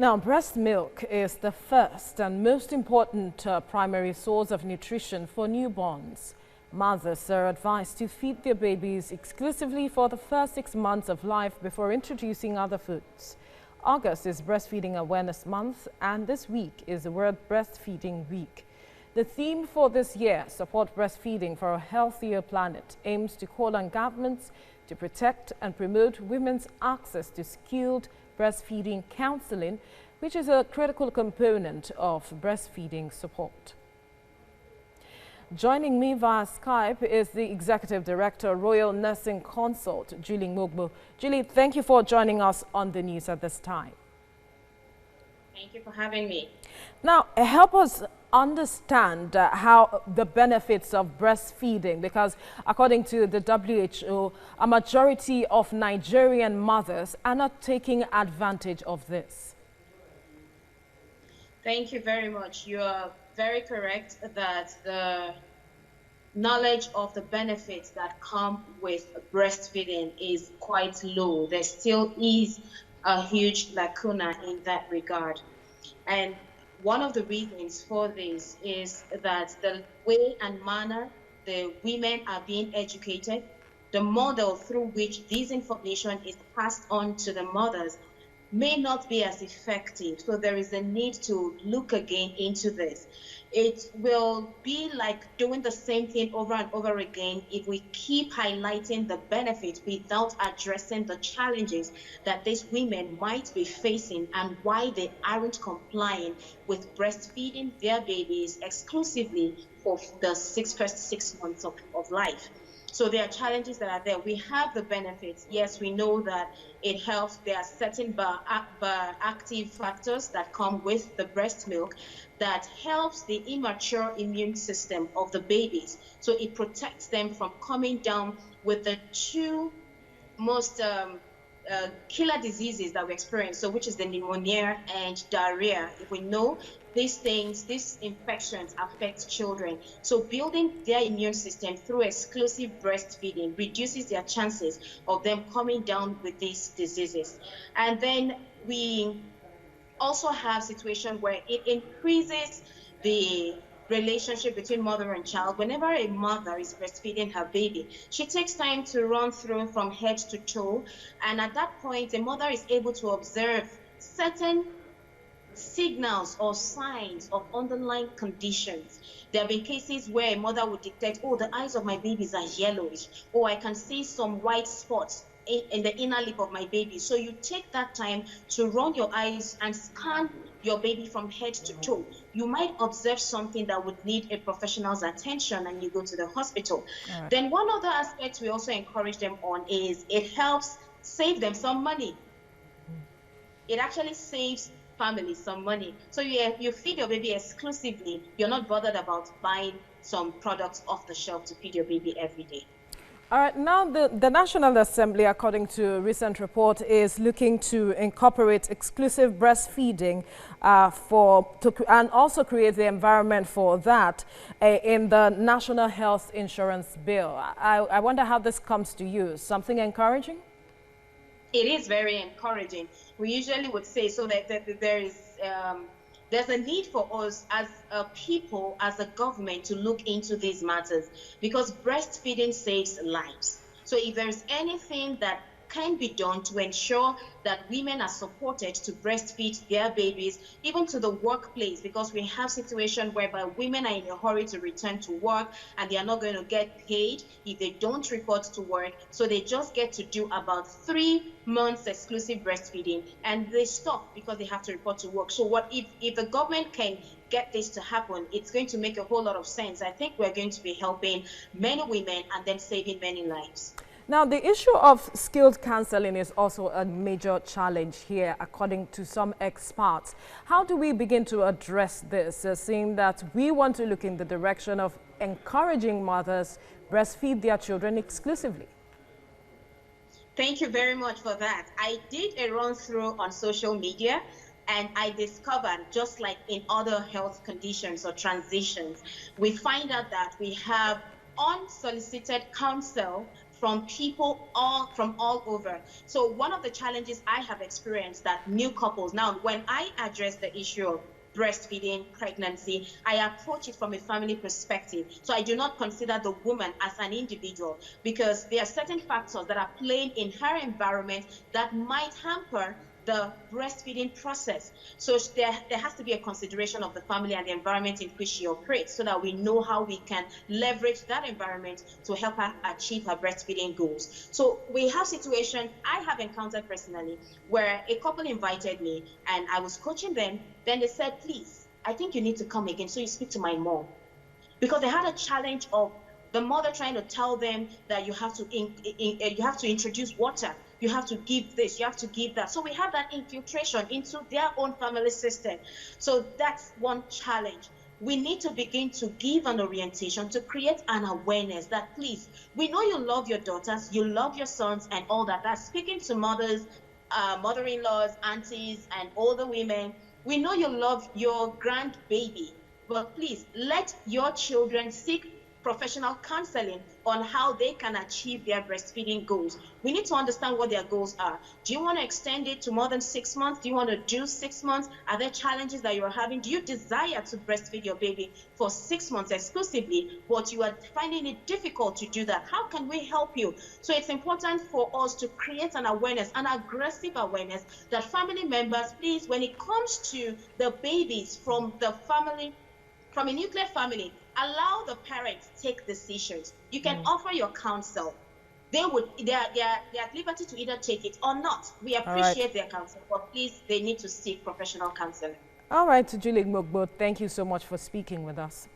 Now, breast milk is the first and most important primary source of nutrition for newborns. Mothers are advised to feed their babies exclusively for the first 6 months of life before introducing other foods. August is Breastfeeding Awareness Month, and this week is the World Breastfeeding Week. The theme for this year, Support Breastfeeding for a Healthier Planet, aims to call on governments to protect and promote women's access to skilled breastfeeding counseling, which is a critical component of breastfeeding support. Joining me via Skype is the Executive Director, Royal Nursing Consult, Julie Mogbo. Julie, thank you for joining us on the news at this time. Thank you for having me. Now, help us understand how the benefits of breastfeeding, because according to the WHO, a majority of Nigerian mothers are not taking advantage of this. Thank you very much. You are very correct that the knowledge of the benefits that come with breastfeeding is quite low. There still is a huge lacuna in that regard. And one of the reasons for this is that the way and manner the women are being educated, the model through which this information is passed on to the mothers may not be as effective. So there is a need to look again into this. It will be like doing the same thing over and over again if we keep highlighting the benefits without addressing the challenges that these women might be facing and why they aren't complying with breastfeeding their babies exclusively for the first 6 months of life. So there are challenges that are there. We have the benefits. Yes, we know that it helps. There are certain active factors that come with the breast milk that helps the immature immune system of the babies. So it protects them from coming down with the two most killer diseases that we experience, so which is the pneumonia and diarrhea. If we know these infections affect children. So building their immune system through exclusive breastfeeding reduces their chances of them coming down with these diseases. And then we also have situations where it increases the relationship between mother and child. Whenever a mother is breastfeeding her baby, she takes time to run through from head to toe, and at that point, the mother is able to observe certain signals or signs of underlying conditions. There have been cases where a mother would detect, oh, the eyes of my babies are yellowish, or I can see some white spots in the inner lip of my baby. So you take that time to run your eyes and scan your baby from head to toe. You might observe something that would need a professional's attention and you go to the hospital. Right. Then one other aspect we also encourage them on is it helps save them some money. It actually saves families some money. So you feed your baby exclusively. You're not bothered about buying some products off the shelf to feed your baby every day. All right, now the National Assembly, according to a recent report, is looking to incorporate exclusive breastfeeding and also create the environment for that in the National Health Insurance Bill. I wonder how this comes to you. Something encouraging? It is very encouraging. We usually would say so that there's a need for us as a people, as a government, to look into these matters because breastfeeding saves lives. So if there's anything that can be done to ensure that women are supported to breastfeed their babies, even to the workplace, because we have situations whereby women are in a hurry to return to work and they are not going to get paid if they don't report to work. So they just get to do about 3 months exclusive breastfeeding and they stop because they have to report to work. So what if the government can get this to happen, it's going to make a whole lot of sense. I think we're going to be helping many women and then saving many lives. Now, the issue of skilled counseling is also a major challenge here, according to some experts. How do we begin to address this, seeing that we want to look in the direction of encouraging mothers breastfeed their children exclusively? Thank you very much for that. I did a run-through on social media, and I discovered, just like in other health conditions or transitions, we find out that we have unsolicited counsel from people from all over. So one of the challenges I have experienced that new couples, now when I address the issue of breastfeeding, pregnancy, I approach it from a family perspective. So I do not consider the woman as an individual, because there are certain factors that are playing in her environment that might hamper the breastfeeding process. So there has to be a consideration of the family and the environment in which she operates, so that we know how we can leverage that environment to help her achieve her breastfeeding goals. So we have situations I have encountered personally where a couple invited me and I was coaching them. Then they said, please, I think you need to come again so you speak to my mom, because they had a challenge of the mother trying to tell them that you have to introduce water, you have to give this, you have to give that. So we have that infiltration into their own family system. So that's one challenge. We need to begin to give an orientation, to create an awareness that, please, we know you love your daughters, you love your sons and all that. That's speaking to mothers, mother-in-laws, aunties, and older women. We know you love your grandbaby, but please let your children seek professional counseling on how they can achieve their breastfeeding goals. We need to understand what their goals are. Do you want to extend it to more than 6 months? Do you want to do 6 months? Are there challenges that you're having? Do you desire to breastfeed your baby for 6 months exclusively, but you are finding it difficult to do that? How can we help you? So it's important for us to create an awareness, an aggressive awareness, that family members, please, when it comes to the babies from the family, from a nuclear family, allow the parents take decisions. You can offer your counsel. They are at liberty to either take it or not. We All right. appreciate their counsel, but please, they need to seek professional counseling. All right, Julie Mogbo, thank you so much for speaking with us.